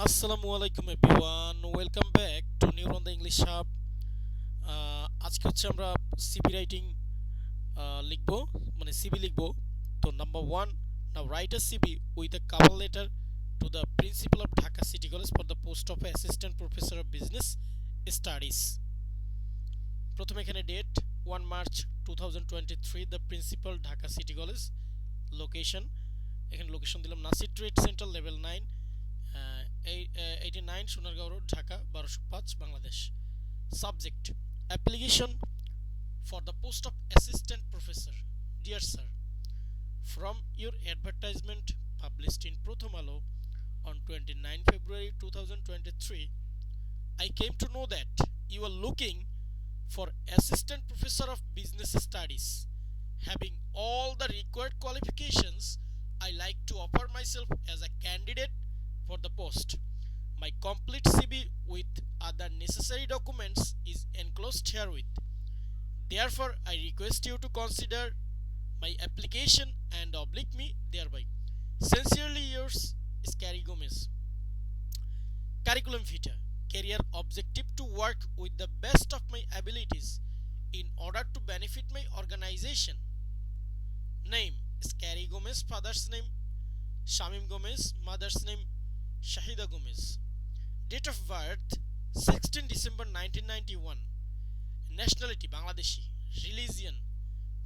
আসসালামু আলাইকুম everyone, welcome back to new on the English hub. আজকে হচ্ছে আমরা সিভি রাইটিং লিখবো, মানে সিভি লিখবো। তো number one, now write a CV with a cover letter to the principal of Dhaka city college for the post of assistant professor of business studies. প্রথমে এখানে date 1 March 2023, the principal Dhaka city college. Location, এখানে location দিলাম Nasir trade centre level 9, 89 Sonargaon road, Dhaka 1205, Bangladesh. Subject: application for the post of assistant professor. Dear sir, from your advertisement published in Prothom Alo on 29 February 2023, I came to know that you are looking for Assistant Professor of Business Studies. Having all the required qualifications, I like to offer myself as a candidate for the post. My complete CV with other necessary documents is enclosed herewith. Therefore, I request you to consider my application and oblige me thereby. Sincerely yours, Scary Gomez. Curriculum vitae: career objective to work with the best of my abilities in order to benefit my organization. Name: Scary Gomez, father's name Shamim Gomez, mother's name Shahida Gomez. Date of birth 16 December 1991. Nationality Bangladeshi. Religion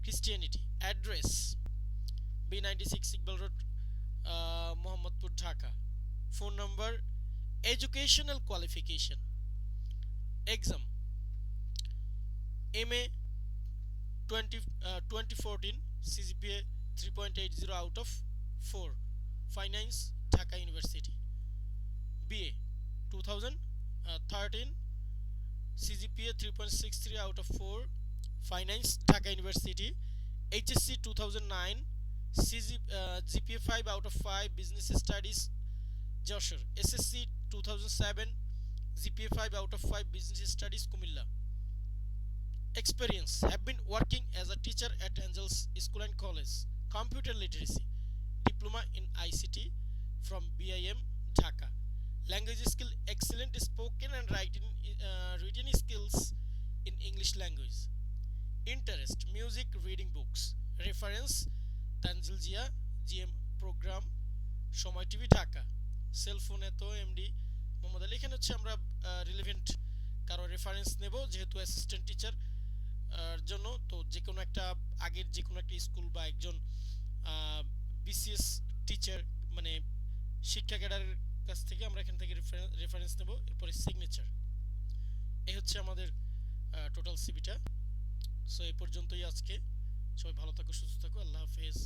Christianity. Address B96 Iqbal Road, Mohammadpur, Dhaka. Phone number. Educational qualification: exam MA 2014, CGPA 3.80 out of 4, Finance, Dhaka University. BA 2013, CGPA 3.63 out of 4, Finance, Dhaka University. HSC 2009, GPA 5 out of 5, Business Studies, Joshua. SSC 2007, GPA 5 out of 5, Business Studies, Kumilla. Experience: have been working as a teacher at Angels School and College. Computer literacy: diploma in ICT from BIM, Dhaka. Language skill: excellent spoken and written skills in English language. Interest: music, reading books. Reference: Tanzil Jia, GM program, সময় TV, Dhaka. Sell ফোনে তো MD Mohammad Ali. এখানে হচ্ছে আমরা relevant কারো reference নেব, যেহেতু assistant teacher জন্য। তো যে কোনো একটা আগের যে কোনো একটা স্কুল বা একজন বিসিএস টিচার, মানে শিক্ষা ক্যাডারের কাছ থেকে আমরা এখান থেকে রেফারেন্স নেব। এরপরে সিগনেচার। এই হচ্ছে আমাদের টোটাল সিভিটা। সো এই পর্যন্তই আজকে। সবাই ভালো থাকো, সুস্থ থাকো, আল্লাহ হাফেজ।